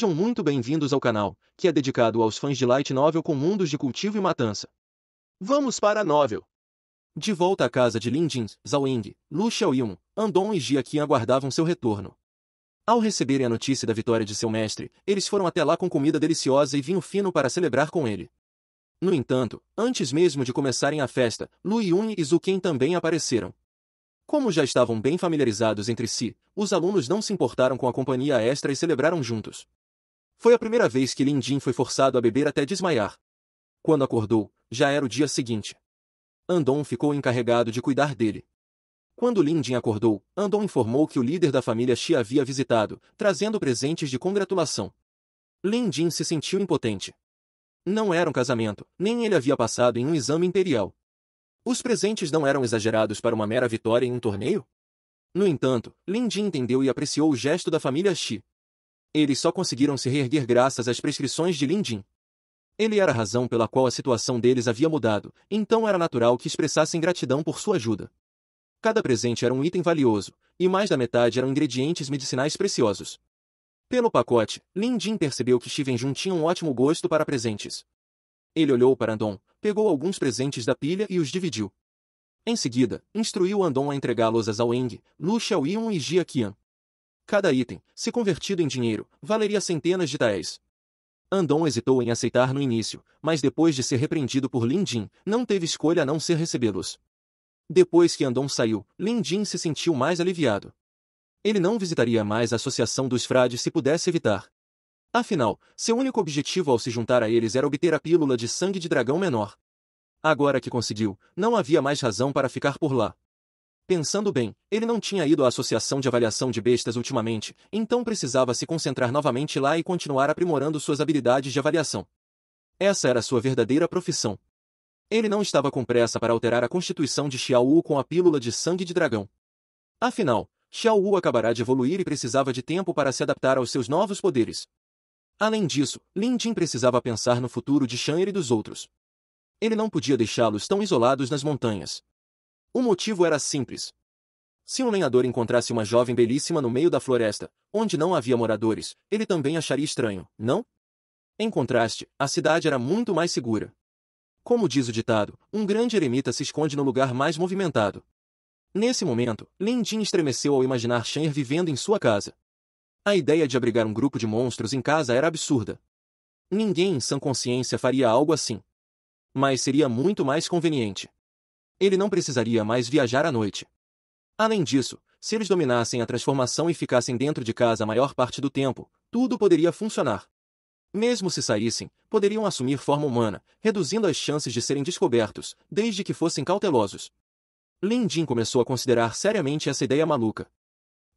Sejam muito bem-vindos ao canal, que é dedicado aos fãs de Light Novel com mundos de cultivo e matança. Vamos para a novel! De volta à casa de Lin Jin, Zhao Ying, Lu Xiaoyun, Andong e Jia Qian aguardavam seu retorno. Ao receberem a notícia da vitória de seu mestre, eles foram até lá com comida deliciosa e vinho fino para celebrar com ele. No entanto, antes mesmo de começarem a festa, Lu Yun e Zhu Qian também apareceram. Como já estavam bem familiarizados entre si, os alunos não se importaram com a companhia extra e celebraram juntos. Foi a primeira vez que Lin Jin foi forçado a beber até desmaiar. Quando acordou, já era o dia seguinte. Andong ficou encarregado de cuidar dele. Quando Lin Jin acordou, Andong informou que o líder da família Xi havia visitado, trazendo presentes de congratulação. Lin Jin se sentiu impotente. Não era um casamento, nem ele havia passado em um exame imperial. Os presentes não eram exagerados para uma mera vitória em um torneio? No entanto, Lin Jin entendeu e apreciou o gesto da família Xi. Eles só conseguiram se reerguer graças às prescrições de Lin Jin. Ele era a razão pela qual a situação deles havia mudado, então era natural que expressassem gratidão por sua ajuda. Cada presente era um item valioso, e mais da metade eram ingredientes medicinais preciosos. Pelo pacote, Lin Jin percebeu que Xi Wenjun tinha um ótimo gosto para presentes. Ele olhou para Andong, pegou alguns presentes da pilha e os dividiu. Em seguida, instruiu Andong a entregá-los a Zhao Ying, Lu Xiaoyun e Jia Qian. Cada item, se convertido em dinheiro, valeria centenas de taéis. Andong hesitou em aceitar no início, mas depois de ser repreendido por Lin Jin, não teve escolha a não ser recebê-los. Depois que Andong saiu, Lin Jin se sentiu mais aliviado. Ele não visitaria mais a Associação dos Frades se pudesse evitar. Afinal, seu único objetivo ao se juntar a eles era obter a pílula de sangue de dragão menor. Agora que conseguiu, não havia mais razão para ficar por lá. Pensando bem, ele não tinha ido à Associação de Avaliação de Bestas ultimamente, então precisava se concentrar novamente lá e continuar aprimorando suas habilidades de avaliação. Essa era sua verdadeira profissão. Ele não estava com pressa para alterar a constituição de Xiao Wu com a pílula de sangue de dragão. Afinal, Xiao Wu acabará de evoluir e precisava de tempo para se adaptar aos seus novos poderes. Além disso, Lin Jin precisava pensar no futuro de Shan'er e dos outros. Ele não podia deixá-los tão isolados nas montanhas. O motivo era simples. Se um lenhador encontrasse uma jovem belíssima no meio da floresta, onde não havia moradores, ele também acharia estranho, não? Em contraste, a cidade era muito mais segura. Como diz o ditado, um grande eremita se esconde no lugar mais movimentado. Nesse momento, Lin Jin estremeceu ao imaginar Shan'er vivendo em sua casa. A ideia de abrigar um grupo de monstros em casa era absurda. Ninguém em sã consciência faria algo assim. Mas seria muito mais conveniente. Ele não precisaria mais viajar à noite. Além disso, se eles dominassem a transformação e ficassem dentro de casa a maior parte do tempo, tudo poderia funcionar. Mesmo se saíssem, poderiam assumir forma humana, reduzindo as chances de serem descobertos, desde que fossem cautelosos. Lin Jin começou a considerar seriamente essa ideia maluca.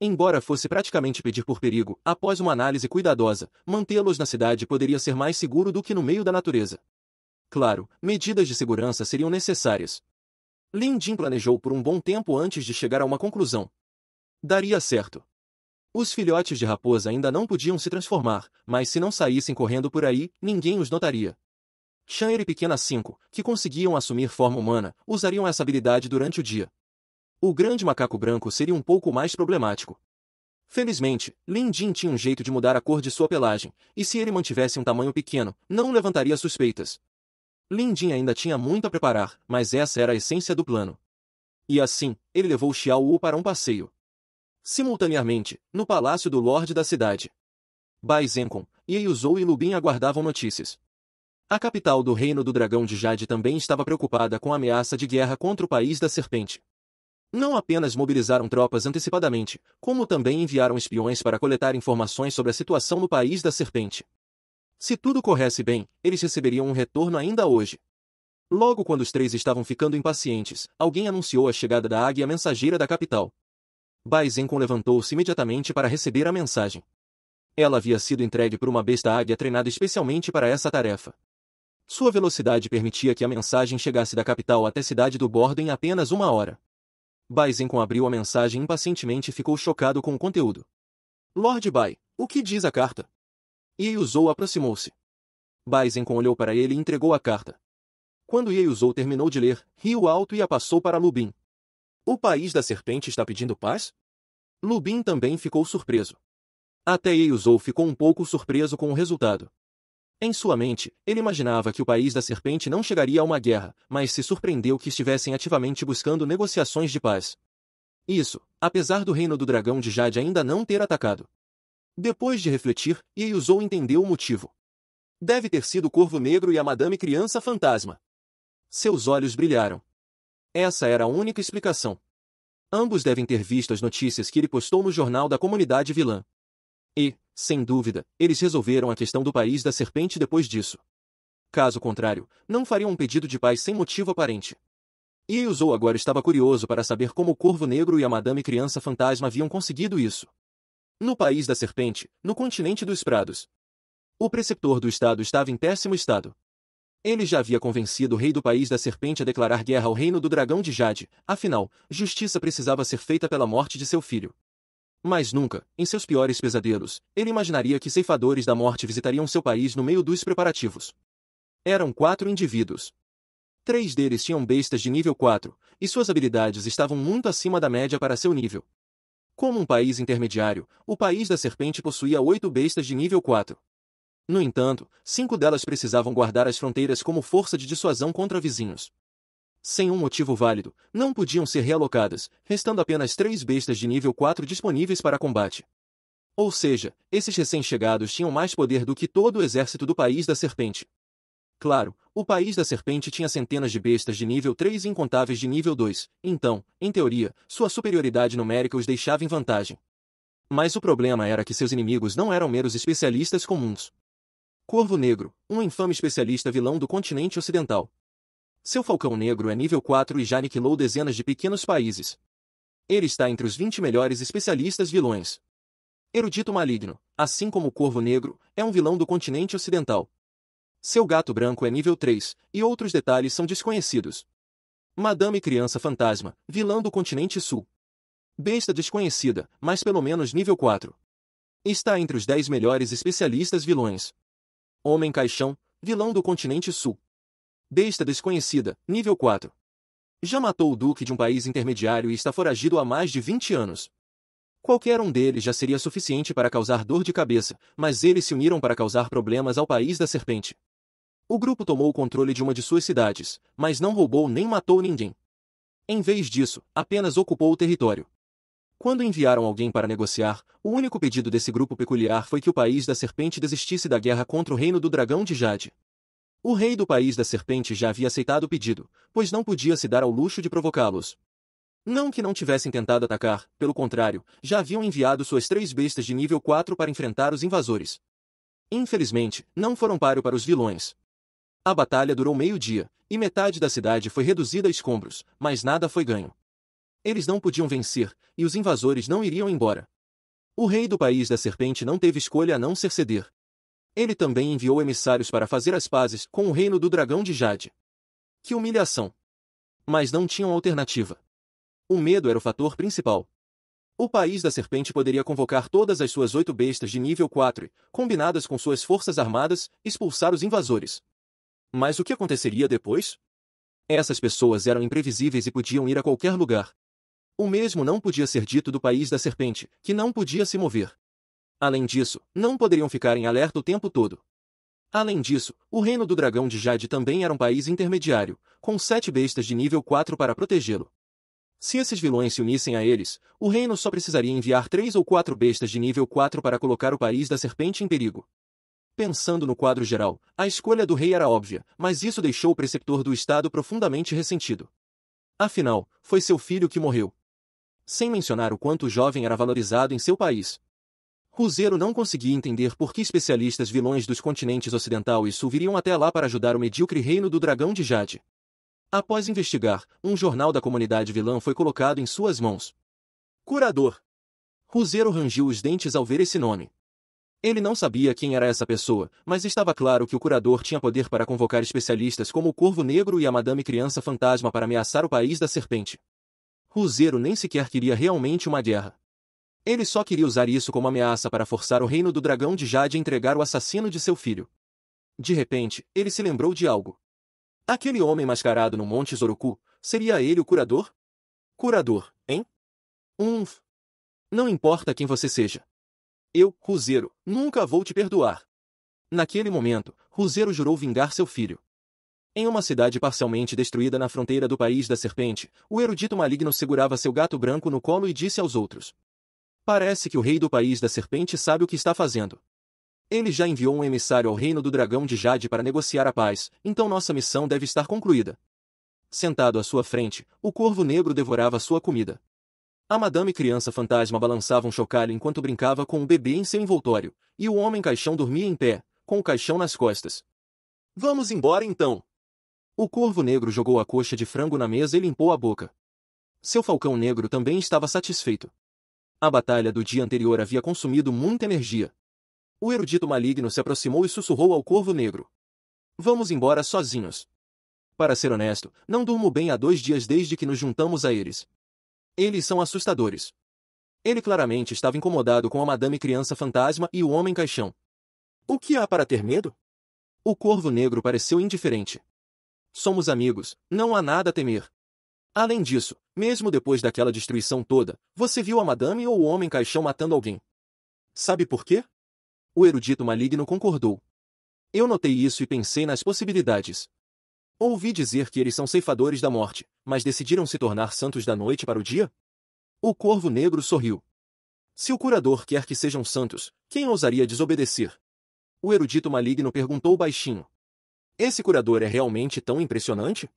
Embora fosse praticamente pedir por perigo, após uma análise cuidadosa, mantê-los na cidade poderia ser mais seguro do que no meio da natureza. Claro, medidas de segurança seriam necessárias. Lin Jin planejou por um bom tempo antes de chegar a uma conclusão. Daria certo. Os filhotes de raposa ainda não podiam se transformar, mas se não saíssem correndo por aí, ninguém os notaria. Shan'er e Pequena 5, que conseguiam assumir forma humana, usariam essa habilidade durante o dia. O grande macaco branco seria um pouco mais problemático. Felizmente, Lin Jin tinha um jeito de mudar a cor de sua pelagem, e se ele mantivesse um tamanho pequeno, não levantaria suspeitas. Lin Jin ainda tinha muito a preparar, mas essa era a essência do plano. E assim, ele levou Xiao Wu para um passeio. Simultaneamente, no palácio do Lorde da cidade, Bai Zenkong, Ye Yuzhou e Lubin aguardavam notícias. A capital do Reino do Dragão de Jade também estava preocupada com a ameaça de guerra contra o País da Serpente. Não apenas mobilizaram tropas antecipadamente, como também enviaram espiões para coletar informações sobre a situação no País da Serpente. Se tudo corresse bem, eles receberiam um retorno ainda hoje. Logo quando os três estavam ficando impacientes, alguém anunciou a chegada da águia mensageira da capital. Bai Zenkong levantou-se imediatamente para receber a mensagem. Ela havia sido entregue por uma besta águia treinada especialmente para essa tarefa. Sua velocidade permitia que a mensagem chegasse da capital até a cidade do Bordo em apenas 1 hora. Bai Zenkong abriu a mensagem impacientemente e ficou chocado com o conteúdo. Lord Bai, o que diz a carta? Ye Yuzhou aproximou-se. Bai Zenkong olhou para ele e entregou a carta. Quando Ye Yuzhou terminou de ler, riu alto e a passou para Lubin. O País da Serpente está pedindo paz? Lubin também ficou surpreso. Até Eizou ficou um pouco surpreso com o resultado. Em sua mente, ele imaginava que o país da serpente não chegaria a uma guerra, mas se surpreendeu que estivessem ativamente buscando negociações de paz. Isso, apesar do reino do dragão de Jade ainda não ter atacado. Depois de refletir, Eizou entendeu o motivo. Deve ter sido o Corvo Negro e a Madame Criança Fantasma. Seus olhos brilharam. Essa era a única explicação. Ambos devem ter visto as notícias que ele postou no jornal da comunidade vilã. E, sem dúvida, eles resolveram a questão do país da serpente depois disso. Caso contrário, não fariam um pedido de paz sem motivo aparente. E Eizou agora estava curioso para saber como o Corvo Negro e a Madame Criança Fantasma haviam conseguido isso. No país da serpente, no continente dos prados. O preceptor do estado estava em péssimo estado. Ele já havia convencido o rei do país da serpente a declarar guerra ao reino do dragão de Jade, afinal, justiça precisava ser feita pela morte de seu filho. Mas nunca, em seus piores pesadelos, ele imaginaria que ceifadores da morte visitariam seu país no meio dos preparativos. Eram 4 indivíduos. 3 deles tinham bestas de nível 4, e suas habilidades estavam muito acima da média para seu nível. Como um país intermediário, o país da serpente possuía 8 bestas de nível 4. No entanto, 5 delas precisavam guardar as fronteiras como força de dissuasão contra vizinhos. Sem um motivo válido, não podiam ser realocadas, restando apenas 3 bestas de nível 4 disponíveis para combate. Ou seja, esses recém-chegados tinham mais poder do que todo o exército do país da serpente. Claro, o país da serpente tinha centenas de bestas de nível 3 e incontáveis de nível 2, então, em teoria, sua superioridade numérica os deixava em vantagem. Mas o problema era que seus inimigos não eram meros especialistas comuns. Corvo Negro, um infame especialista vilão do continente ocidental. Seu Falcão Negro é nível 4 e já aniquilou dezenas de pequenos países. Ele está entre os 20 melhores especialistas vilões. Erudito Maligno, assim como o Corvo Negro, é um vilão do continente ocidental. Seu Gato Branco é nível 3, e outros detalhes são desconhecidos. Madame Criança Fantasma, vilã do continente sul. Besta desconhecida, mas pelo menos nível 4. Está entre os 10 melhores especialistas vilões. Homem Caixão, vilão do continente sul. Besta desconhecida, nível 4. Já matou o duque de um país intermediário e está foragido há mais de 20 anos. Qualquer um deles já seria suficiente para causar dor de cabeça, mas eles se uniram para causar problemas ao país da serpente. O grupo tomou o controle de uma de suas cidades, mas não roubou nem matou ninguém. Em vez disso, apenas ocupou o território. Quando enviaram alguém para negociar, o único pedido desse grupo peculiar foi que o país da serpente desistisse da guerra contra o reino do dragão de Jade. O rei do país da serpente já havia aceitado o pedido, pois não podia se dar ao luxo de provocá-los. Não que não tivessem tentado atacar, pelo contrário, já haviam enviado suas 3 bestas de nível 4 para enfrentar os invasores. Infelizmente, não foram páreo para os vilões. A batalha durou meio-dia, e metade da cidade foi reduzida a escombros, mas nada foi ganho. Eles não podiam vencer, e os invasores não iriam embora. O rei do país da serpente não teve escolha a não ser ceder. Ele também enviou emissários para fazer as pazes com o reino do dragão de Jade. Que humilhação! Mas não tinham alternativa. O medo era o fator principal. O país da serpente poderia convocar todas as suas 8 bestas de nível 4 e, combinadas com suas forças armadas, expulsar os invasores. Mas o que aconteceria depois? Essas pessoas eram imprevisíveis e podiam ir a qualquer lugar. O mesmo não podia ser dito do país da serpente, que não podia se mover. Além disso, não poderiam ficar em alerta o tempo todo. Além disso, o reino do dragão de Jade também era um país intermediário, com 7 bestas de nível 4 para protegê-lo. Se esses vilões se unissem a eles, o reino só precisaria enviar 3 ou 4 bestas de nível 4 para colocar o país da serpente em perigo. Pensando no quadro geral, a escolha do rei era óbvia, mas isso deixou o preceptor do estado profundamente ressentido. Afinal, foi seu filho que morreu. Sem mencionar o quanto o jovem era valorizado em seu país. Ruzero não conseguia entender por que especialistas vilões dos continentes ocidental e sul viriam até lá para ajudar o medíocre reino do dragão de Jade. Após investigar, um jornal da comunidade vilã foi colocado em suas mãos. Curador. Ruzero rangiu os dentes ao ver esse nome. Ele não sabia quem era essa pessoa, mas estava claro que o curador tinha poder para convocar especialistas como o Corvo Negro e a Madame Criança Fantasma para ameaçar o país da serpente. Ruzero nem sequer queria realmente uma guerra. Ele só queria usar isso como ameaça para forçar o reino do dragão de Jade a entregar o assassino de seu filho. De repente, ele se lembrou de algo. Aquele homem mascarado no Monte Zoroku, seria ele o curador? Curador, hein? Não importa quem você seja. Eu, Ruzero, nunca vou te perdoar. Naquele momento, Ruzero jurou vingar seu filho. Em uma cidade parcialmente destruída na fronteira do País da Serpente, o erudito maligno segurava seu gato branco no colo e disse aos outros: Parece que o rei do País da Serpente sabe o que está fazendo. Ele já enviou um emissário ao reino do dragão de Jade para negociar a paz, então nossa missão deve estar concluída. Sentado à sua frente, o corvo negro devorava sua comida. A madame criança fantasma balançava um chocalho enquanto brincava com um bebê em seu envoltório, e o homem caixão dormia em pé, com o caixão nas costas. Vamos embora então. O corvo negro jogou a coxa de frango na mesa e limpou a boca. Seu falcão negro também estava satisfeito. A batalha do dia anterior havia consumido muita energia. O erudito maligno se aproximou e sussurrou ao corvo negro: Vamos embora sozinhos. Para ser honesto, não durmo bem há 2 dias desde que nos juntamos a eles. Eles são assustadores. Ele claramente estava incomodado com a madame criança fantasma e o homem caixão. O que há para ter medo? O corvo negro pareceu indiferente. Somos amigos, não há nada a temer. Além disso, mesmo depois daquela destruição toda, você viu a madame ou o homem caixão matando alguém? Sabe por quê? O erudito maligno concordou. Eu notei isso e pensei nas possibilidades. Ouvi dizer que eles são ceifadores da morte, mas decidiram se tornar santos da noite para o dia? O corvo negro sorriu. Se o curador quer que sejam santos, quem ousaria desobedecer? O erudito maligno perguntou baixinho. Esse curador é realmente tão impressionante?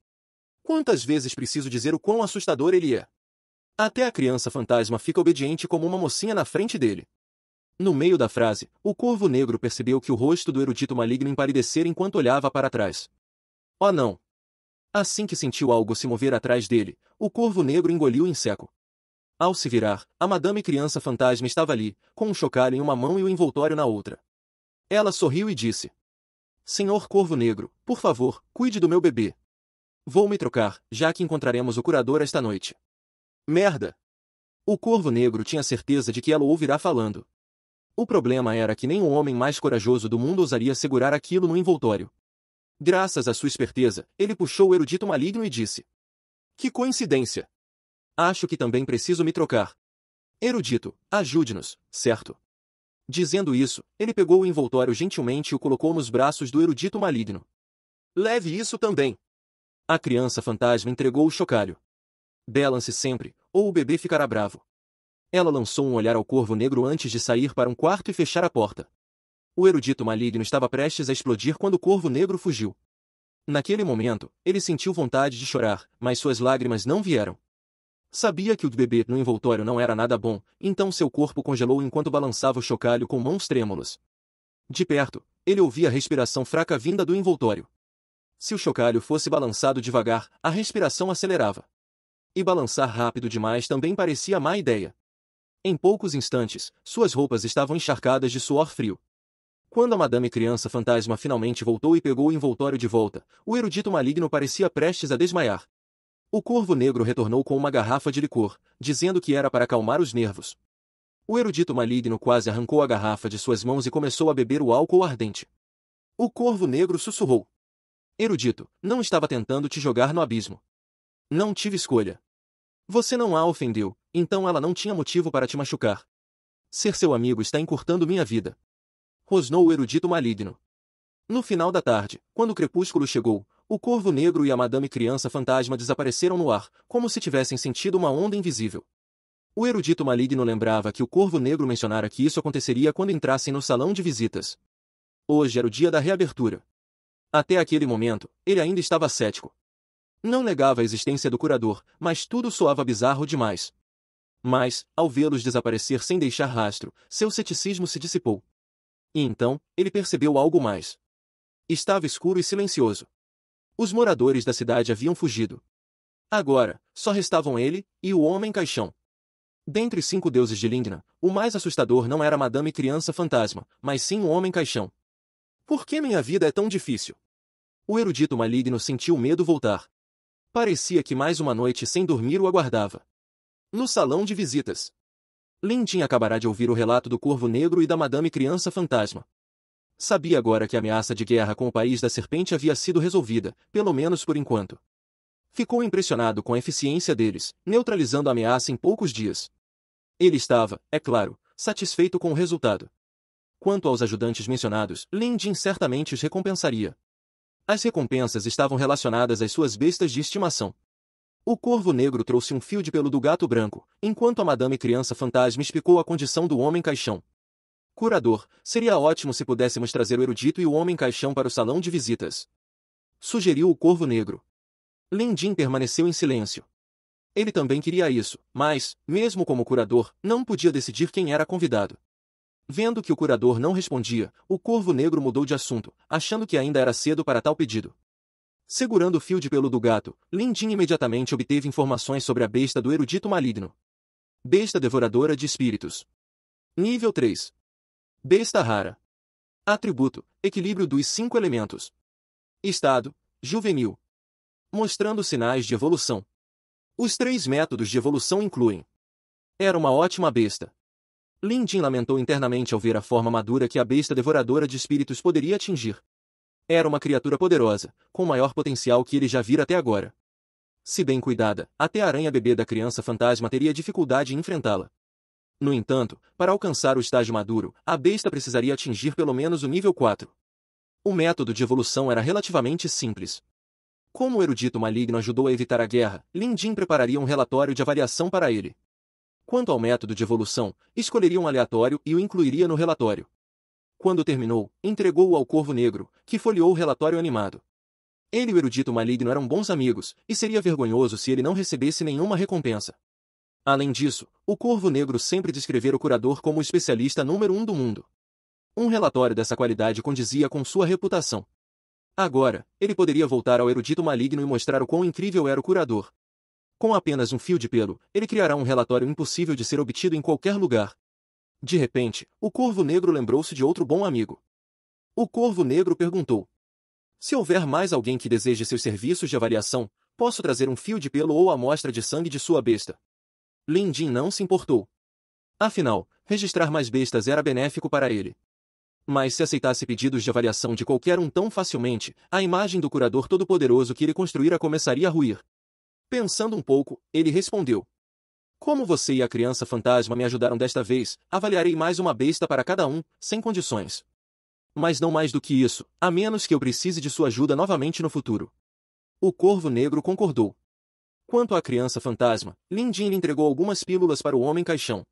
Quantas vezes preciso dizer o quão assustador ele é? Até a criança fantasma fica obediente como uma mocinha na frente dele. No meio da frase, o corvo negro percebeu que o rosto do erudito maligno empalidecera enquanto olhava para trás. Oh não! Assim que sentiu algo se mover atrás dele, o corvo negro engoliu em seco. Ao se virar, a madame criança fantasma estava ali, com um chocalho em uma mão e o envoltório na outra. Ela sorriu e disse: Senhor Corvo Negro, por favor, cuide do meu bebê. Vou me trocar, já que encontraremos o curador esta noite. Merda! O Corvo Negro tinha certeza de que ela o ouvirá falando. O problema era que nem o homem mais corajoso do mundo ousaria segurar aquilo no envoltório. Graças à sua esperteza, ele puxou o erudito maligno e disse: Que coincidência! Acho que também preciso me trocar. Erudito, ajude-nos, certo? Dizendo isso, ele pegou o envoltório gentilmente e o colocou nos braços do erudito maligno. Leve isso também. A criança fantasma entregou o chocalho. Belam-se sempre, ou o bebê ficará bravo. Ela lançou um olhar ao corvo negro antes de sair para um quarto e fechar a porta. O erudito maligno estava prestes a explodir quando o corvo negro fugiu. Naquele momento, ele sentiu vontade de chorar, mas suas lágrimas não vieram. Sabia que o bebê no envoltório não era nada bom, então seu corpo congelou enquanto balançava o chocalho com mãos trêmulas. De perto, ele ouvia a respiração fraca vinda do envoltório. Se o chocalho fosse balançado devagar, a respiração acelerava. E balançar rápido demais também parecia má ideia. Em poucos instantes, suas roupas estavam encharcadas de suor frio. Quando a madame criança fantasma finalmente voltou e pegou o envoltório de volta, o erudito maligno parecia prestes a desmaiar. O corvo negro retornou com uma garrafa de licor, dizendo que era para acalmar os nervos. O erudito maligno quase arrancou a garrafa de suas mãos e começou a beber o álcool ardente. O corvo negro sussurrou: Erudito, não estava tentando te jogar no abismo. Não tive escolha. Você não a ofendeu, então ela não tinha motivo para te machucar. Ser seu amigo está encurtando minha vida. Rosnou o erudito maligno. No final da tarde, quando o crepúsculo chegou, o corvo negro e a madame criança fantasma desapareceram no ar, como se tivessem sentido uma onda invisível. O erudito maligno lembrava que o corvo negro mencionara que isso aconteceria quando entrassem no salão de visitas. Hoje era o dia da reabertura. Até aquele momento, ele ainda estava cético. Não negava a existência do curador, mas tudo soava bizarro demais. Mas, ao vê-los desaparecer sem deixar rastro, seu ceticismo se dissipou. E então, ele percebeu algo mais. Estava escuro e silencioso. Os moradores da cidade haviam fugido. Agora, só restavam ele e o homem caixão. Dentre 5 deuses de Lindna, o mais assustador não era a madame criança fantasma, mas sim o homem caixão. Por que minha vida é tão difícil? O erudito maligno sentiu o medo voltar. Parecia que mais uma noite sem dormir o aguardava. No salão de visitas. Lindin acabará de ouvir o relato do Corvo Negro e da madame criança fantasma. Sabia agora que a ameaça de guerra com o País da Serpente havia sido resolvida, pelo menos por enquanto. Ficou impressionado com a eficiência deles, neutralizando a ameaça em poucos dias. Ele estava, é claro, satisfeito com o resultado. Quanto aos ajudantes mencionados, Lin Jin certamente os recompensaria. As recompensas estavam relacionadas às suas bestas de estimação. O Corvo Negro trouxe um fio de pelo do Gato Branco, enquanto a Madame Criança Fantasma explicou a condição do Homem Caixão. Curador, seria ótimo se pudéssemos trazer o Erudito e o Homem Caixão para o salão de visitas. Sugeriu o Corvo Negro. Lin Jin permaneceu em silêncio. Ele também queria isso, mas, mesmo como curador, não podia decidir quem era convidado. Vendo que o curador não respondia, o Corvo Negro mudou de assunto, achando que ainda era cedo para tal pedido. Segurando o fio de pelo do gato, Lin Jin imediatamente obteve informações sobre a besta do Erudito Maligno. Besta Devoradora de Espíritos. Nível 3. Besta Rara. Atributo: equilíbrio dos 5 elementos. Estado: juvenil. Mostrando sinais de evolução. Os 3 métodos de evolução incluem: era uma ótima besta. Lin Jin lamentou internamente ao ver a forma madura que a besta devoradora de espíritos poderia atingir. Era uma criatura poderosa, com maior potencial que ele já vira até agora. Se bem cuidada, até a aranha bebê da criança fantasma teria dificuldade em enfrentá-la. No entanto, para alcançar o estágio maduro, a besta precisaria atingir pelo menos o nível 4. O método de evolução era relativamente simples. Como o Erudito Maligno ajudou a evitar a guerra, Lin Jin prepararia um relatório de avaliação para ele. Quanto ao método de evolução, escolheria um aleatório e o incluiria no relatório. Quando terminou, entregou-o ao Corvo Negro, que folheou o relatório animado. Ele e o Erudito Maligno eram bons amigos, e seria vergonhoso se ele não recebesse nenhuma recompensa. Além disso, o Corvo Negro sempre descrevera o curador como o especialista número 1 do mundo. Um relatório dessa qualidade condizia com sua reputação. Agora, ele poderia voltar ao Erudito Maligno e mostrar o quão incrível era o curador. Com apenas um fio de pelo, ele criará um relatório impossível de ser obtido em qualquer lugar. De repente, o Corvo Negro lembrou-se de outro bom amigo. O Corvo Negro perguntou: se houver mais alguém que deseje seus serviços de avaliação, posso trazer um fio de pelo ou amostra de sangue de sua besta? Lin Jin não se importou. Afinal, registrar mais bestas era benéfico para ele. Mas se aceitasse pedidos de avaliação de qualquer um tão facilmente, a imagem do curador todo-poderoso que ele construíra começaria a ruir. Pensando um pouco, ele respondeu: como você e a criança fantasma me ajudaram desta vez, avaliarei mais uma besta para cada um, sem condições. Mas não mais do que isso, a menos que eu precise de sua ajuda novamente no futuro. O Corvo Negro concordou. Quanto à criança fantasma, Lin Jin lhe entregou algumas pílulas para o Homem Caixão.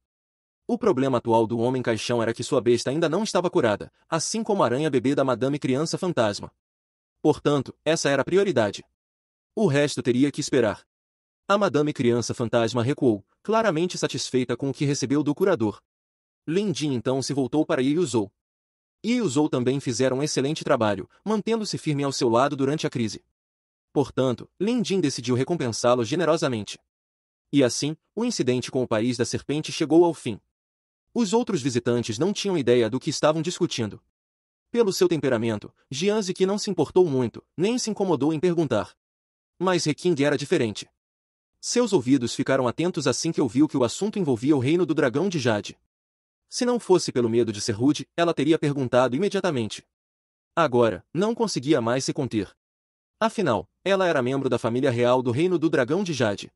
O problema atual do Homem Caixão era que sua besta ainda não estava curada, assim como a aranha bebê da Madame Criança Fantasma. Portanto, essa era a prioridade. O resto teria que esperar. A Madame Criança Fantasma recuou, claramente satisfeita com o que recebeu do curador. Lin Jin então se voltou para Yi Zhou. Yi Zhou também fizeram um excelente trabalho, mantendo-se firme ao seu lado durante a crise. Portanto, Lin Jin decidiu recompensá-lo generosamente. E assim, o incidente com o País da Serpente chegou ao fim. Os outros visitantes não tinham ideia do que estavam discutindo. Pelo seu temperamento, Jian Ziqi não se importou muito, nem se incomodou em perguntar. Mas He Qing era diferente. Seus ouvidos ficaram atentos assim que ouviu que o assunto envolvia o reino do dragão de Jade. Se não fosse pelo medo de ser rude, ela teria perguntado imediatamente. Agora, não conseguia mais se conter. Afinal, ela era membro da família real do reino do dragão de Jade.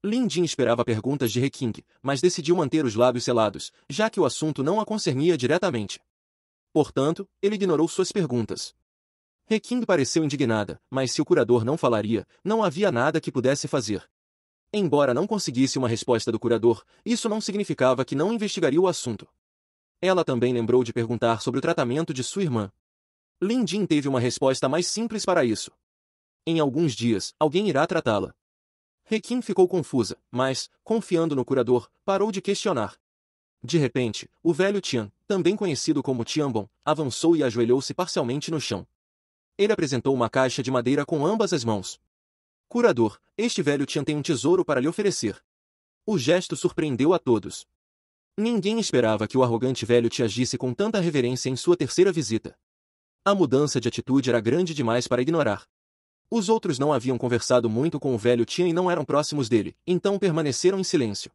Lin Jin esperava perguntas de He Qing, mas decidiu manter os lábios selados, já que o assunto não a concernia diretamente. Portanto, ele ignorou suas perguntas. He Qing pareceu indignada, mas se o curador não falaria, não havia nada que pudesse fazer. Embora não conseguisse uma resposta do curador, isso não significava que não investigaria o assunto. Ela também lembrou de perguntar sobre o tratamento de sua irmã. Lin Jin teve uma resposta mais simples para isso. Em alguns dias, alguém irá tratá-la. He Qing ficou confusa, mas, confiando no curador, parou de questionar. De repente, o velho Tian, também conhecido como Tianbong, avançou e ajoelhou-se parcialmente no chão. Ele apresentou uma caixa de madeira com ambas as mãos. Curador, este velho Tian tem um tesouro para lhe oferecer. O gesto surpreendeu a todos. Ninguém esperava que o arrogante velho Tian agisse com tanta reverência em sua terceira visita. A mudança de atitude era grande demais para ignorar. Os outros não haviam conversado muito com o velho Tian e não eram próximos dele, então permaneceram em silêncio.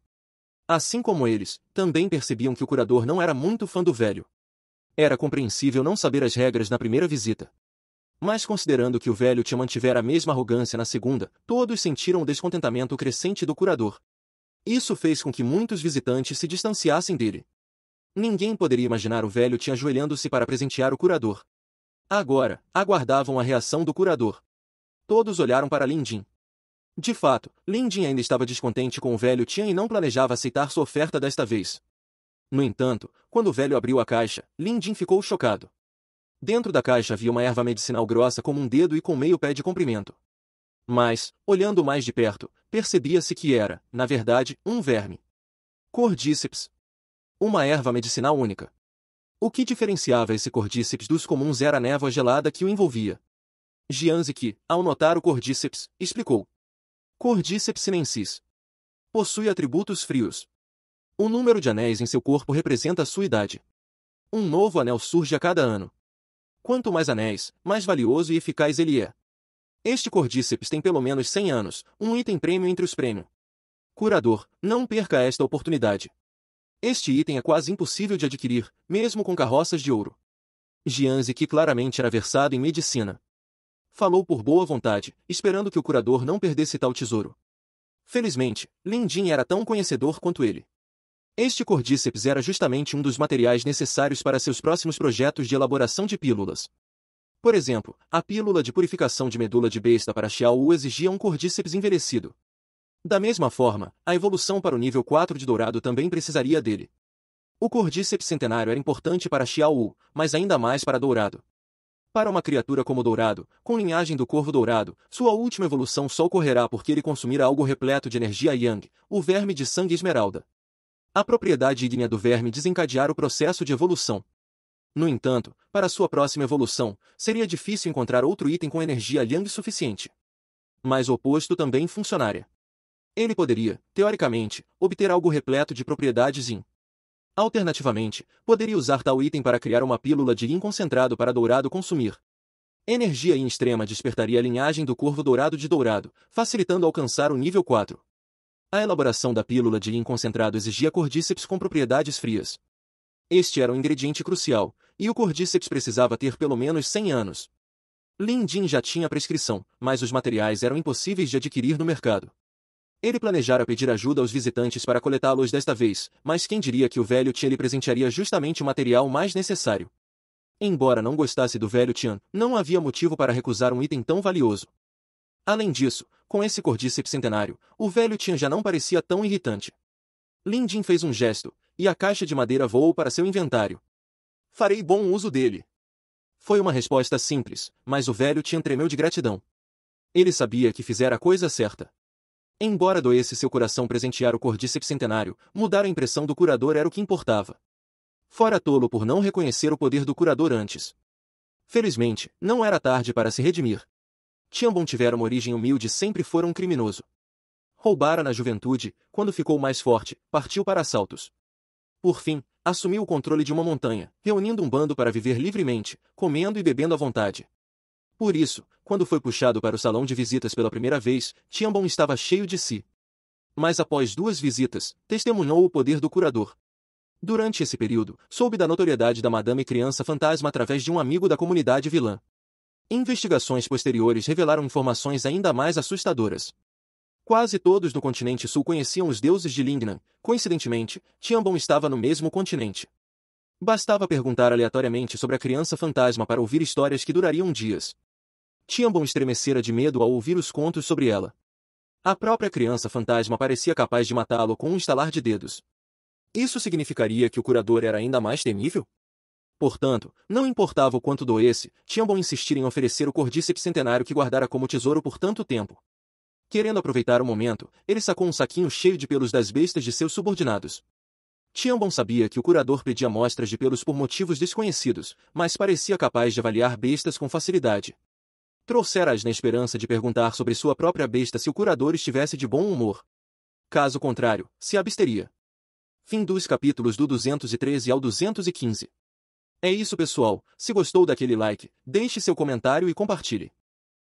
Assim como eles, também percebiam que o curador não era muito fã do velho. Era compreensível não saber as regras na primeira visita. Mas considerando que o velho Tian mantivera a mesma arrogância na segunda, todos sentiram o descontentamento crescente do curador. Isso fez com que muitos visitantes se distanciassem dele. Ninguém poderia imaginar o velho Tian ajoelhando-se para presentear o curador. Agora, aguardavam a reação do curador. Todos olharam para Lin Jin. De fato, Lin Jin ainda estava descontente com o velho Tian e não planejava aceitar sua oferta desta vez. No entanto, quando o velho abriu a caixa, Lin Jin ficou chocado. Dentro da caixa havia uma erva medicinal grossa como um dedo e com meio pé de comprimento. Mas, olhando mais de perto, percebia-se que era, na verdade, um verme. Cordíceps. Uma erva medicinal única. O que diferenciava esse cordíceps dos comuns era a névoa gelada que o envolvia. Jian Ziqi, ao notar o cordíceps, explicou. Cordíceps sinensis. Possui atributos frios. O número de anéis em seu corpo representa a sua idade. Um novo anel surge a cada ano. Quanto mais anéis, mais valioso e eficaz ele é. Este cordíceps tem pelo menos 100 anos, um item prêmio entre os prêmios. Curador, não perca esta oportunidade. Este item é quase impossível de adquirir, mesmo com carroças de ouro. Jian Ziqi claramente era versado em medicina. Falou por boa vontade, esperando que o curador não perdesse tal tesouro. Felizmente, Lin Jin era tão conhecedor quanto ele. Este cordíceps era justamente um dos materiais necessários para seus próximos projetos de elaboração de pílulas. Por exemplo, a pílula de purificação de medula de besta para Xiao Wu exigia um cordíceps envelhecido. Da mesma forma, a evolução para o nível 4 de dourado também precisaria dele. O cordíceps centenário era importante para Xiao Wu, mas ainda mais para dourado. Para uma criatura como dourado, com linhagem do corvo dourado, sua última evolução só ocorrerá porque ele consumira algo repleto de energia yang, o verme de sangue esmeralda. A propriedade ígnea do verme desencadear o processo de evolução. No entanto, para sua próxima evolução, seria difícil encontrar outro item com energia yang suficiente. Mas o oposto também funcionaria. Ele poderia, teoricamente, obter algo repleto de propriedades yin. Alternativamente, poderia usar tal item para criar uma pílula de yin concentrado para dourado consumir. Energia yin extrema despertaria a linhagem do corvo dourado de dourado, facilitando alcançar o nível 4. A elaboração da pílula de yin concentrado exigia cordíceps com propriedades frias. Este era um ingrediente crucial, e o cordíceps precisava ter pelo menos 100 anos. Lin Jin já tinha a prescrição, mas os materiais eram impossíveis de adquirir no mercado. Ele planejara pedir ajuda aos visitantes para coletá-los desta vez, mas quem diria que o velho Tian lhe presentearia justamente o material mais necessário. Embora não gostasse do velho Tian, não havia motivo para recusar um item tão valioso. Além disso, com esse cordíceps centenário, o velho Tian já não parecia tão irritante. Lin Jin fez um gesto, e a caixa de madeira voou para seu inventário. Farei bom uso dele. Foi uma resposta simples, mas o velho Tian tremeu de gratidão. Ele sabia que fizera a coisa certa. Embora doesse seu coração presentear o cordíceps centenário, mudar a impressão do curador era o que importava. Fora tolo por não reconhecer o poder do curador antes. Felizmente, não era tarde para se redimir. Tianbong tivera uma origem humilde e sempre fora um criminoso. Roubara na juventude, quando ficou mais forte, partiu para assaltos. Por fim, assumiu o controle de uma montanha, reunindo um bando para viver livremente, comendo e bebendo à vontade. Por isso, quando foi puxado para o salão de visitas pela primeira vez, Tianbong estava cheio de si. Mas após 2 visitas, testemunhou o poder do curador. Durante esse período, soube da notoriedade da Madame Criança Fantasma através de um amigo da comunidade vilã. Investigações posteriores revelaram informações ainda mais assustadoras. Quase todos no continente sul conheciam os deuses de Lingnan. Coincidentemente, Tianbong estava no mesmo continente. Bastava perguntar aleatoriamente sobre a criança fantasma para ouvir histórias que durariam dias. Tianbong estremecera de medo ao ouvir os contos sobre ela. A própria criança fantasma parecia capaz de matá-lo com um estalar de dedos. Isso significaria que o curador era ainda mais temível? Portanto, não importava o quanto doesse, Tianbong insistir em oferecer o cordíceps centenário que guardara como tesouro por tanto tempo. Querendo aproveitar o momento, ele sacou um saquinho cheio de pelos das bestas de seus subordinados. Tianbong sabia que o curador pedia amostras de pelos por motivos desconhecidos, mas parecia capaz de avaliar bestas com facilidade. Trouxera-as na esperança de perguntar sobre sua própria besta se o curador estivesse de bom humor. Caso contrário, se absteria. Fim dos capítulos do 213 ao 215. É isso, pessoal. Se gostou daquele like, deixe seu comentário e compartilhe.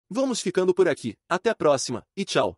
Vamos ficando por aqui. Até a próxima, e tchau!